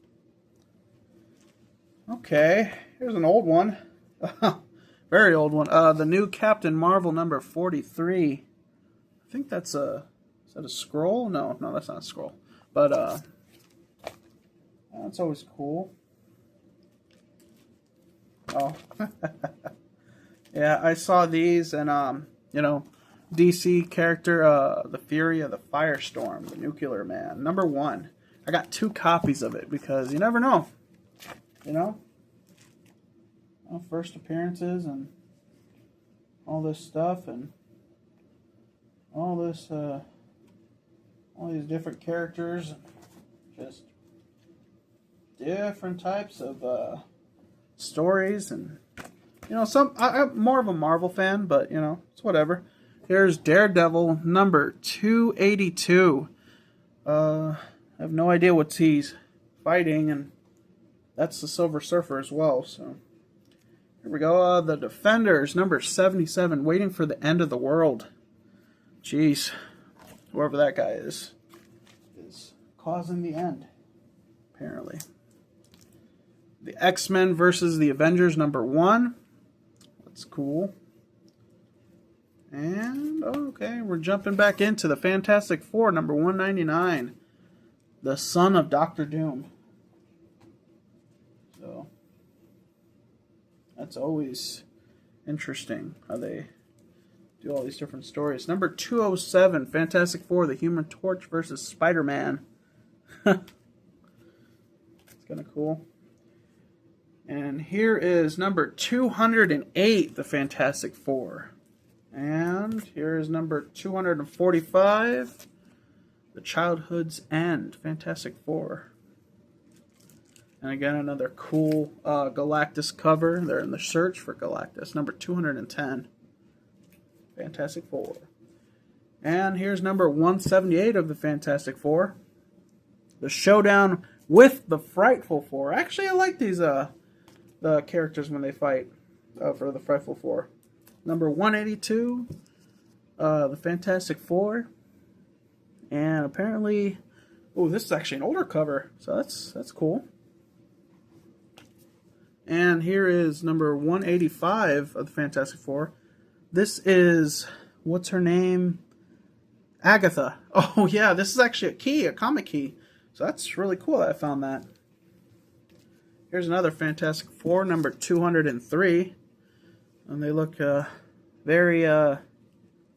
Okay, here's an old one. Very old one. The new Captain Marvel number 43. I think that's is that a scroll? No, that's not a scroll. But that's always cool. Oh. Yeah, I saw these and you know, DC character the Fury of the Firestorm, the Nuclear Man, number 1. I got 2 copies of it because you never know. You know? Well, first appearances and all this stuff and all this all these different characters, just different types of stories, and you know, I'm more of a Marvel fan, but you know, it's whatever. Here's Daredevil number 282. I have no idea what he's fighting, and that's the Silver Surfer as well, so here we go. The Defenders, number 77, Waiting for the End of the World. Jeez. Whoever that guy is causing the end, apparently. The X-Men versus the Avengers, number 1. That's cool. And, okay, we're jumping back into the Fantastic Four, number 199. The Son of Doctor Doom. So that's always interesting how they do all these different stories. Number 207, Fantastic Four, The Human Torch versus Spider-Man. It's kind of cool. And here is number 208, The Fantastic Four. And here is number 245, The Childhood's End, Fantastic Four. And again, another cool Galactus cover. They're in the search for Galactus. Number 210. Fantastic Four. And here's number 178 of the Fantastic Four. The Showdown with the Frightful Four. Actually, I like these the characters when they fight for the Frightful Four. Number 182. The Fantastic Four. And apparently... Oh, this is actually an older cover. So that's cool. And here is number 185 of the Fantastic Four. This is, what's her name? Agatha. Oh, yeah, this is actually a key, a comic key. So that's really cool that I found that. Here's another Fantastic Four, number 203. And they look very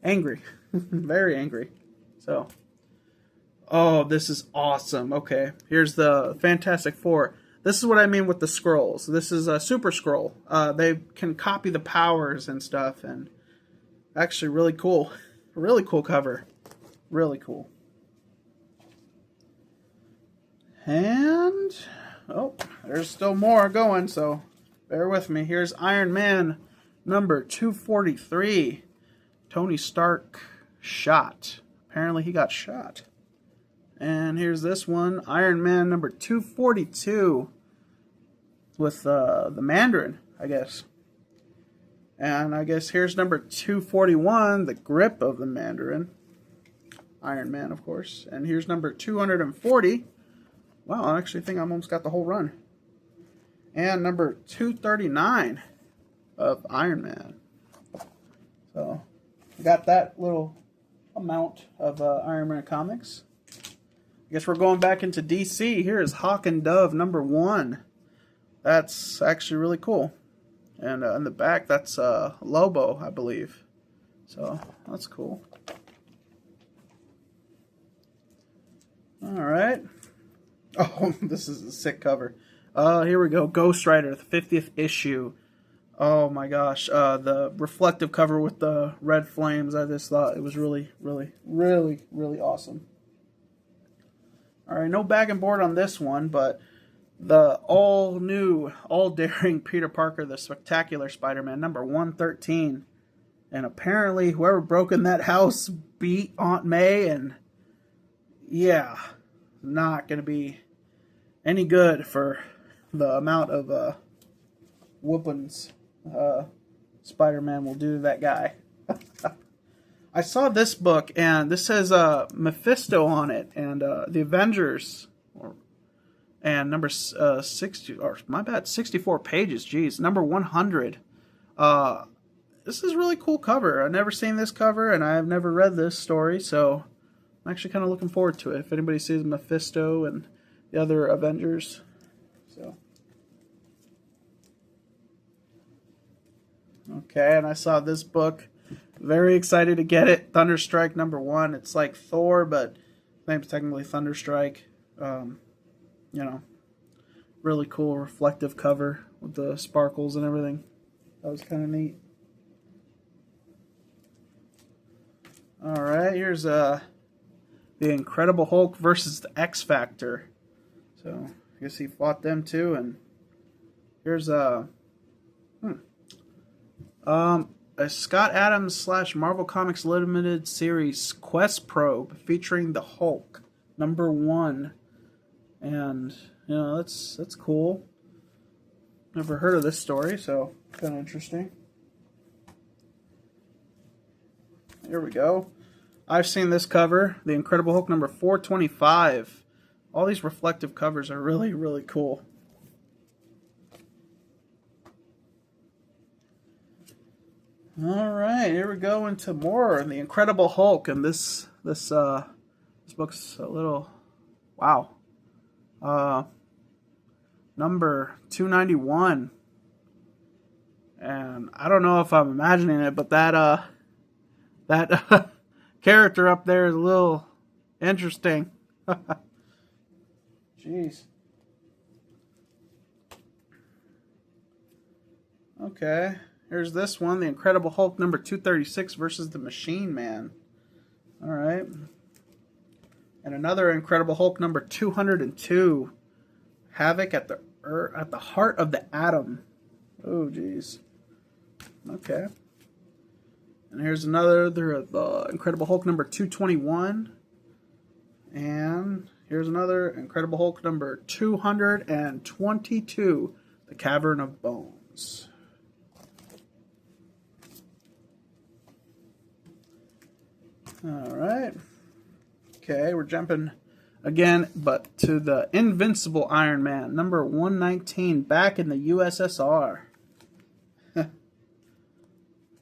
angry. Very angry. So, oh, this is awesome. Okay, here's the Fantastic Four. This is what I mean with the scrolls. This is a Super Scroll. They can copy the powers and stuff, and actually really cool. Really cool cover. Really cool. And, oh, there's still more going, so bear with me. Here's Iron Man number 243. Tony Stark shot. Apparently he got shot. And here's this one, Iron Man number 242 with the Mandarin, I guess. And I guess here's number 241, the grip of the Mandarin. Iron Man, of course. And here's number 240. Wow, I actually think I almost got the whole run. And number 239 of Iron Man. So, got that little amount of Iron Man comics. I guess we're going back into DC. Here is Hawk and Dove #1. That's actually really cool. And in the back, that's Lobo, I believe. So that's cool. All right. Oh, this is a sick cover. Here we go. Ghost Rider, the 50th issue. Oh my gosh. The reflective cover with the red flames. I just thought it was really, really, really, really awesome. All right, no bag and board on this one, but the all-new, all-daring Peter Parker, the Spectacular Spider-Man, #113. And apparently, whoever broke in that house beat Aunt May, and yeah, not going to be any good for the amount of whoopings Spider-Man will do to that guy. I saw this book, and this says Mephisto on it, and the Avengers, and number 60, or my bad, 64 pages, geez, #100. This is a really cool cover. I've never seen this cover, and I've never read this story, so I'm actually kind of looking forward to it. If anybody sees Mephisto and the other Avengers, so. Okay, and I saw this book. Very excited to get it. Thunderstrike #1. It's like Thor, but his name's technically Thunderstrike. You know, really cool reflective cover with the sparkles and everything. That was kind of neat. All right, here's the Incredible Hulk versus the X Factor. So I guess he fought them too. And here's a Scott Adams / Marvel Comics Limited Series Quest Probe featuring the Hulk #1. And you know, that's cool. Never heard of this story, so kind of interesting. Here we go. I've seen this cover, The Incredible Hulk #425. All these reflective covers are really, really cool. All right, here we go into more The Incredible Hulk, and this book's a little wow. Number 291, and I don't know if I'm imagining it, but that character up there is a little interesting. Jeez. Okay, here's this one, The Incredible Hulk #236 versus the Machine Man. All right. And another Incredible Hulk #202, Havoc at the Heart of the Atom. Oh, geez. Okay. And here's another, the Incredible Hulk #221. And here's another Incredible Hulk #222, The Cavern of Bones. All right. Okay, we're jumping again, but to the Invincible Iron Man, #119, back in the USSR.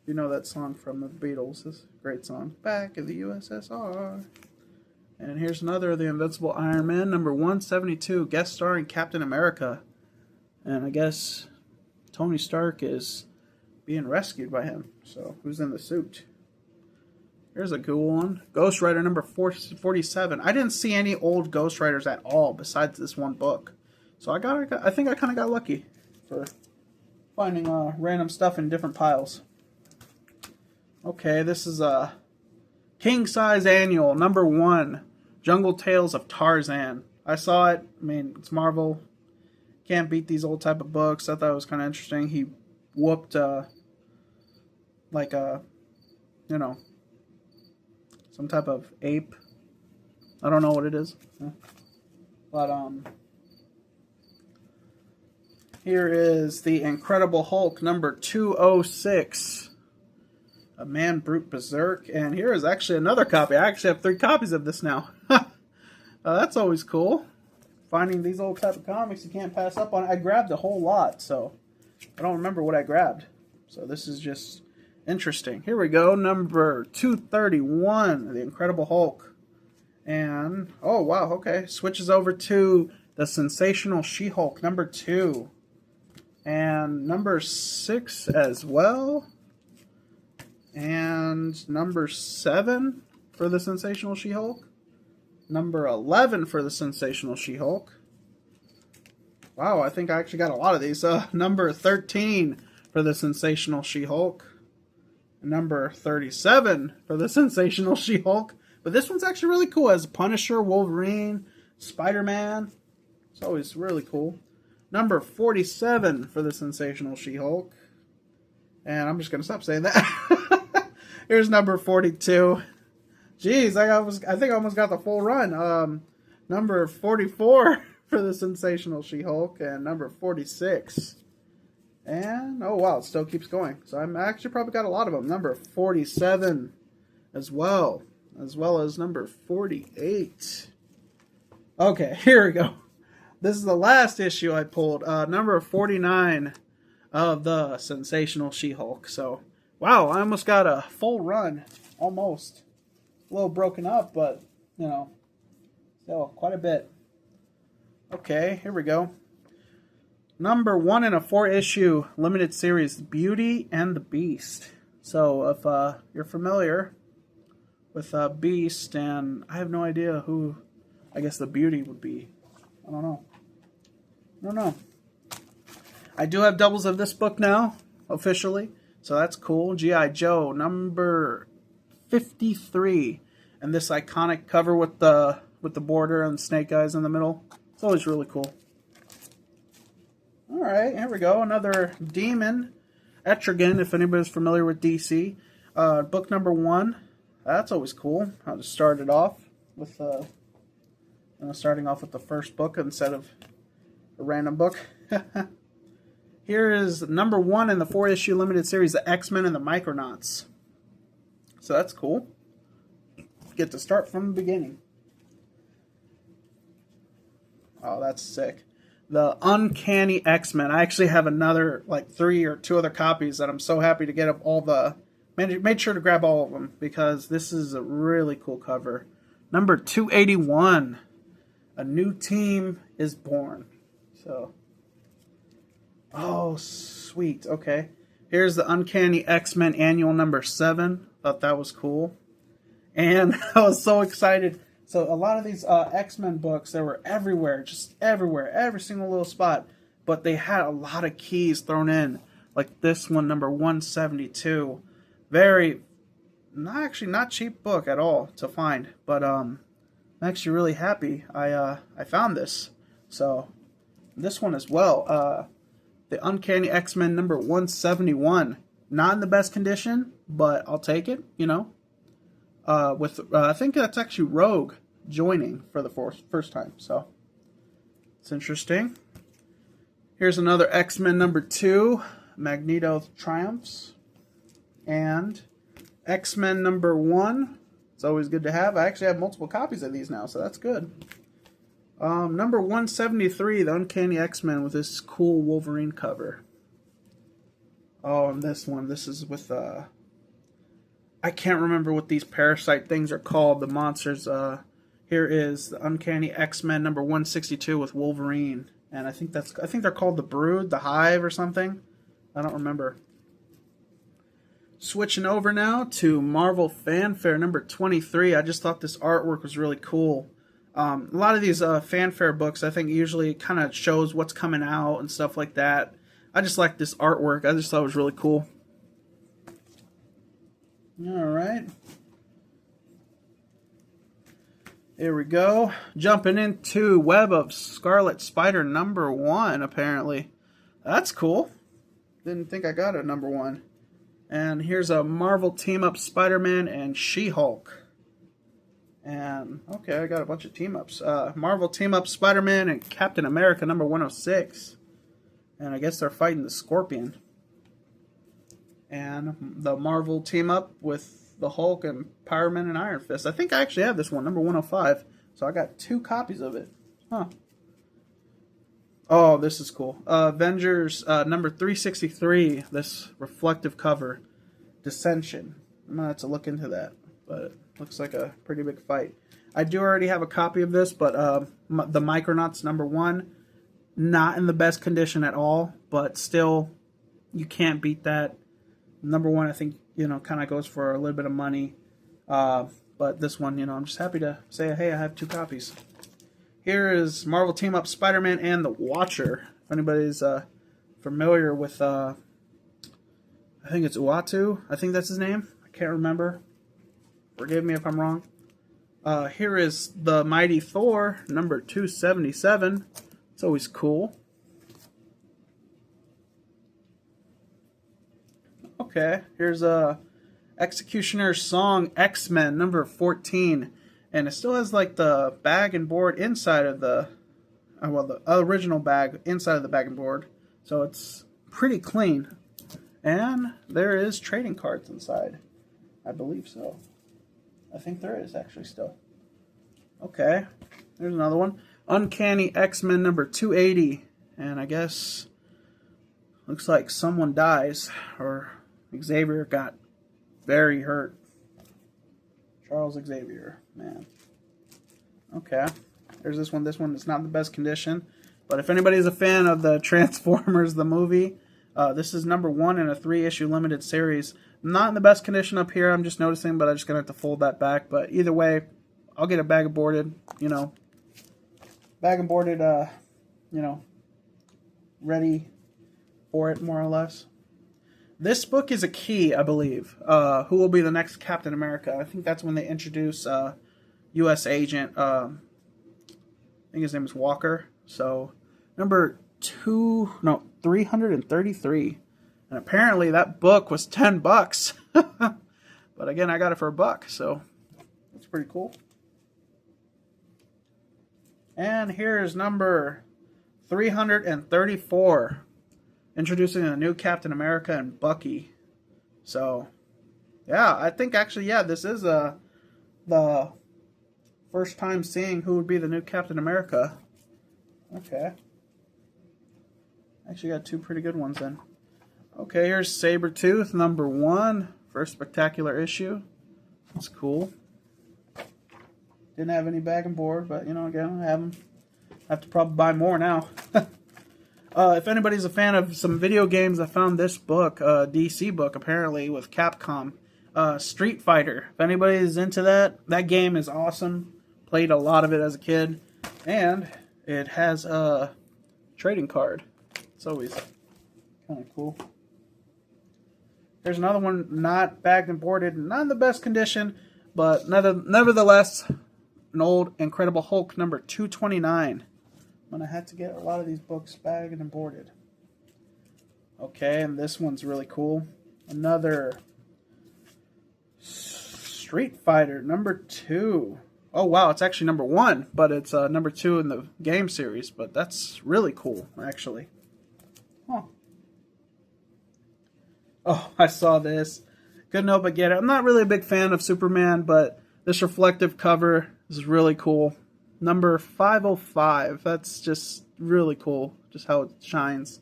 You know that song from the Beatles. This is a great song. Back in the USSR. And here's another of the Invincible Iron Man, #172, guest starring Captain America. And I guess Tony Stark is being rescued by him. So, who's in the suit? Here's a cool one. Ghost Rider #47. I didn't see any old Ghost Riders at all besides this one book. So I think I kind of got lucky for finding random stuff in different piles. Okay, this is a King Size Annual #1, Jungle Tales of Tarzan. I saw it. I mean, it's Marvel. Can't beat these old type of books. I thought it was kind of interesting. He whooped like a, you know, some type of ape. I don't know what it is. But here is the Incredible Hulk #206. A Man Brute Berserk. And here is actually another copy. I actually have 3 copies of this now. That's always cool. Finding these old type of comics you can't pass up on. I grabbed a whole lot, so I don't remember what I grabbed. So this is just Interesting. Here we go. Number 231, The Incredible Hulk. And, oh, wow, okay. Switches over to The Sensational She-Hulk, number 2. And number 6 as well. And number 7 for The Sensational She-Hulk. Number 11 for The Sensational She-Hulk. Wow, I think I actually got a lot of these. Number 13 for The Sensational She-Hulk. Number 37 for The Sensational She-Hulk. But this one's actually really cool. It has Punisher, Wolverine, Spider-Man. It's always really cool. Number 47 for The Sensational She-Hulk. And I'm just going to stop saying that. Here's number 42. Jeez, I think I almost got the full run. Number 44 for The Sensational She-Hulk. And number 46. And, oh wow, it still keeps going. So I'm actually probably got a lot of them. Number 47 as well as number 48. Okay, here we go. This is the last issue I pulled. Number 49 of The Sensational She-Hulk. So, wow, I almost got a full run. Almost. A little broken up, but, you know, still quite a bit. Okay, here we go. Number 1 in a 4-issue limited series, Beauty and the Beast. So, if you're familiar with Beast, and I have no idea who, I guess, the Beauty would be. I don't know. I do have doubles of this book now, officially, so that's cool. G.I. Joe, number 53. And this iconic cover with the border and Snake Eyes in the middle. It's always really cool. Alright, here we go. Another Demon. Etrigan, if anybody's familiar with DC. Book number 1. That's always cool. I'll just start it off with starting off with the first book instead of a random book. Here is number 1 in the 4-issue limited series, the X-Men and the Micronauts. So that's cool. Get to start from the beginning. Oh, that's sick. The Uncanny X-Men. I actually have another, like 3 or 2 other copies that I'm so happy to get of all the... Made sure to grab all of them because this is a really cool cover. Number 281. A new team is born. So... oh, sweet. Okay. Here's the Uncanny X-Men Annual number 7. Thought that was cool. And I was so excited. So a lot of these X-Men books, they were everywhere, just everywhere, every single little spot. But they had a lot of keys thrown in. Like this one, number 172. Very, not cheap book at all to find. But I'm actually really happy I found this. So this one as well. The Uncanny X-Men number 171. Not in the best condition, but I'll take it, you know. I think that's actually Rogue joining for the first time, so it's interesting. Here's another X-Men number 2, Magneto Triumphs, and X-Men number 1. It's always good to have. I actually have multiple copies of these now, so that's good. Number 173, the Uncanny X-Men with this cool Wolverine cover. Oh, and this one, this is with I can't remember what these parasite things are called, the monsters. Here is the Uncanny X-Men number 162 with Wolverine. And I think they're called the Brood, the Hive or something. I don't remember. Switching over now to Marvel Fanfare number 23. I just thought this artwork was really cool. A lot of these fanfare books, I think, usually kind of shows what's coming out and stuff like that. I just like this artwork. I just thought it was really cool. Alright. Here we go. Jumping into Web of Scarlet Spider number 1, apparently. That's cool. Didn't think I got a number 1. And here's a Marvel Team-Up Spider-Man and She-Hulk. And, okay, I got a bunch of team-ups. Marvel Team-Up Spider-Man and Captain America number 106. And I guess they're fighting the Scorpion. And the Marvel Team-Up with the Hulk and Power Man and Iron Fist. I think I actually have this one, number 105. So I got 2 copies of it. Huh. Oh, this is cool. Avengers number 363, this reflective cover. Dissension. I'm going to have to look into that, but it looks like a pretty big fight. I do already have a copy of this, but the Micronauts #1, not in the best condition at all, but still, you can't beat that. #1, I think, kind of goes for a little bit of money. But this one, I'm just happy to say, hey, I have 2 copies. Here is Marvel Team Up Spider-Man and the Watcher. If anybody's familiar with, I think it's Uatu. I think that's his name. I can't remember. Forgive me if I'm wrong. Here is the Mighty Thor, #277. It's always cool. Okay, here's Executioner's Song X-Men #14, and it still has like the bag and board inside of the the original bag inside of the bag and board, so it's pretty clean. And there is trading cards inside. I believe so. I think there is actually still. Okay, there's another one. Uncanny X-Men #280, and I guess looks like someone dies, or Xavier got very hurt. Charles Xavier, man. Okay, there's this one. This one is not in the best condition, but if anybody's a fan of the Transformers, the movie, this is #1 in a 3-issue limited series. Not in the best condition up here, I'm just noticing, but I'm just going to have to fold that back. But either way, I'll get a bag and boarded, bag and boarded, ready for it, more or less. This book is a key, I believe. Who will be the next Captain America? I think that's when they introduce U.S. Agent, I think his name is Walker. So, #333. And apparently that book was $10. But again, I got it for $1, so that's pretty cool. And here's number 334. Introducing a new Captain America and Bucky. So, yeah, I think actually, this is the first time seeing who would be the new Captain America. Okay. Actually got 2 pretty good ones then. Okay, here's Sabretooth, #1. First spectacular issue. That's cool. Didn't have any bag and board, but, again, I have them. I have to probably buy more now. If anybody's a fan of some video games, I found this book, DC book, apparently, with Capcom. Street Fighter. If anybody's into that, that game is awesome. Played a lot of it as a kid. And it has a trading card. It's always kind of cool. There's another one, not bagged and boarded, not in the best condition, but nevertheless, an old Incredible Hulk #229. I'm going to have to get a lot of these books bagged and boarded. Okay, and this one's really cool. Another Street Fighter #2. Oh, wow, it's actually #1, but it's #2 in the game series. But that's really cool, actually. Huh. Oh, I saw this. Couldn't help but get it. I'm not really a big fan of Superman, but this reflective cover is really cool. Number 505. That's just really cool. Just how it shines.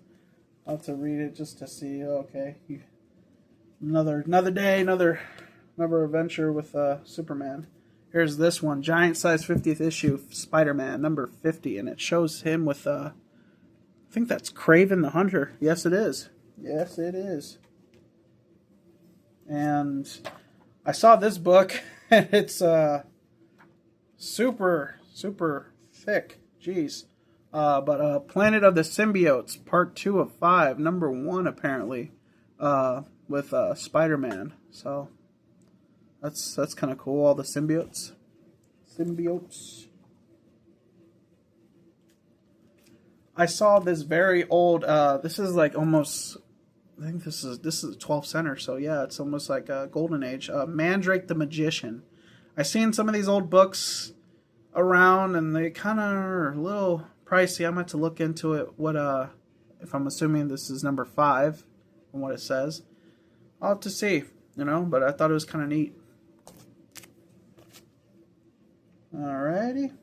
I'll have to read it just to see. Okay, another day, another adventure with Superman. Here's this one, giant size 50th issue Spider-Man #50, and it shows him with I think that's Kraven the Hunter. Yes, it is. Yes, it is. And I saw this book, and it's super thick. Jeez. But Planet of the Symbiotes, Part 2 of 5, #1 apparently, with Spider-Man. So that's kind of cool. All the symbiotes. I saw this very old. This is like almost. I think this is a 12th center. So yeah, it's almost like a golden age. Mandrake the Magician. I've seen some of these old books around, and they kind of are a little pricey. I'm going to have to look into it. What if I'm assuming this is number 5 from what it says. I'll have to see, but I thought it was kind of neat. Alrighty.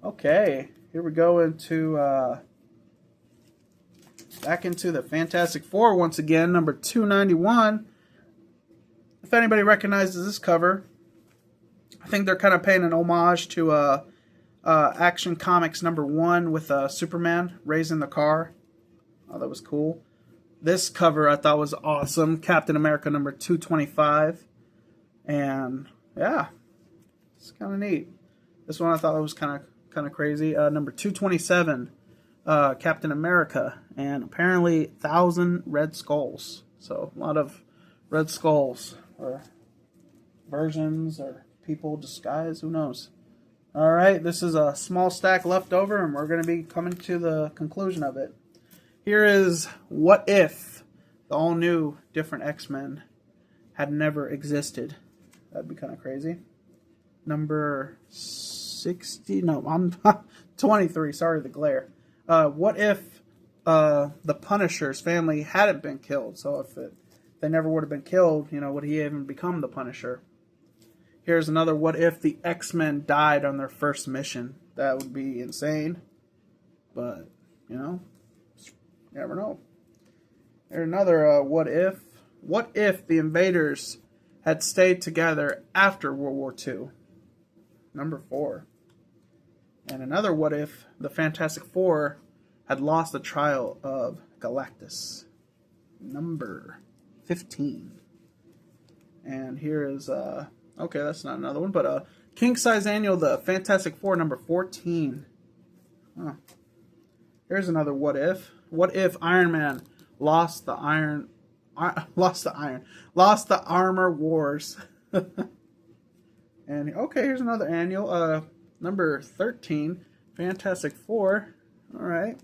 Okay, here we go into back into the Fantastic Four once again, number 291. if anybody recognizes this cover, I think they're kind of paying an homage to Action Comics #1 with Superman raising the car. Oh, that was cool. This cover I thought was awesome. Captain America #225. And yeah, it's kind of neat. This one I thought was kind of crazy. #227, Captain America, and apparently 1,000 Red Skulls. So a lot of Red Skulls, or versions, or people disguised. Who knows? All right, this is a small stack left over, and we're going to be coming to the conclusion of it. Here is What If the all-new, different X-Men had never existed. That'd be kind of crazy. Number 60. No, I'm 23. Sorry, the glare. What if the Punisher's family hadn't been killed? So if they never would have been killed, would he even become the Punisher? Here's another. What if the X-Men died on their first mission? That would be insane. But, you never know. Here's another. What if? What if the invaders had stayed together after World War II? Number 4. And another. What if the Fantastic Four had lost the trial of Galactus? Number 15. And here is okay, that's not another one, but King Size Annual, the Fantastic Four, number 14. Huh. Here's another. What if? What if Iron Man lost the armor wars? And okay, here's another annual, number 13, Fantastic Four. All right,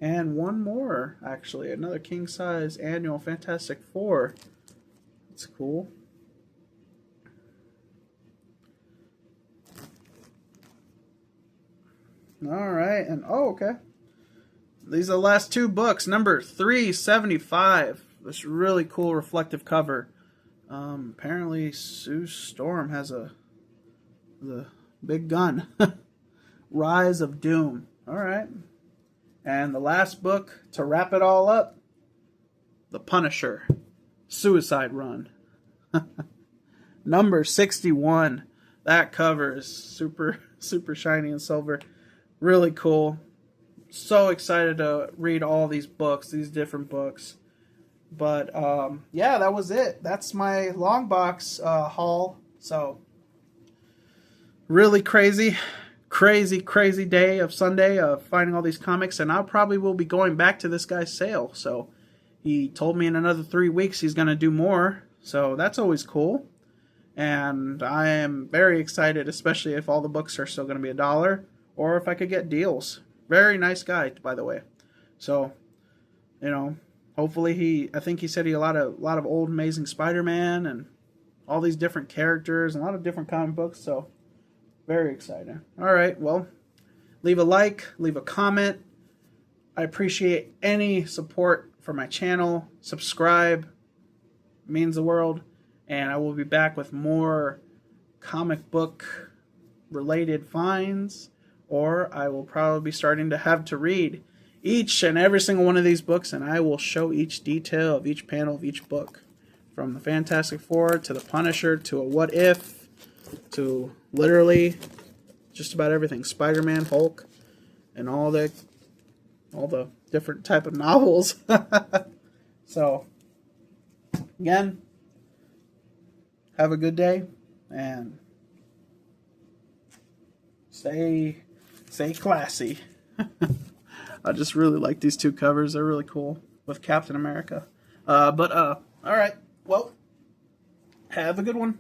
and one more actually, another king size annual Fantastic Four. That's cool. All right, and okay. These are the last 2 books. Number 375. This really cool reflective cover. Apparently Sue Storm has the big gun. Rise of Doom. All right. And the last book to wrap it all up, The Punisher, Suicide Run. Number 61. That cover is super shiny and silver. Really cool. So excited to read all these books, these different books. But yeah, that was it. That's my long box haul. So really crazy day of Sunday of finding all these comics, and I probably will be going back to this guy's sale. So he told me in another 3 weeks he's going to do more. So that's always cool. And I am very excited, especially if all the books are still going to be $1, or if I could get deals. Very nice guy, by the way. So, hopefully I think he said he had a lot of old Amazing Spider-Man and all these different characters and a lot of different comic books. So, very exciting. All right, well, leave a like, leave a comment. I appreciate any support for my channel. Subscribe. It means the world. And I will be back with more comic book related finds. Or I will probably be starting to have to read each and every single one of these books, and I will show each detail of each panel of each book. From the Fantastic Four to the Punisher to a What If to literally just about everything. Spider-Man, Hulk, and all the different type of novels. So, again, have a good day, and stay classy. I just really like these 2 covers. They're really cool with Captain America. All right. Well, have a good one.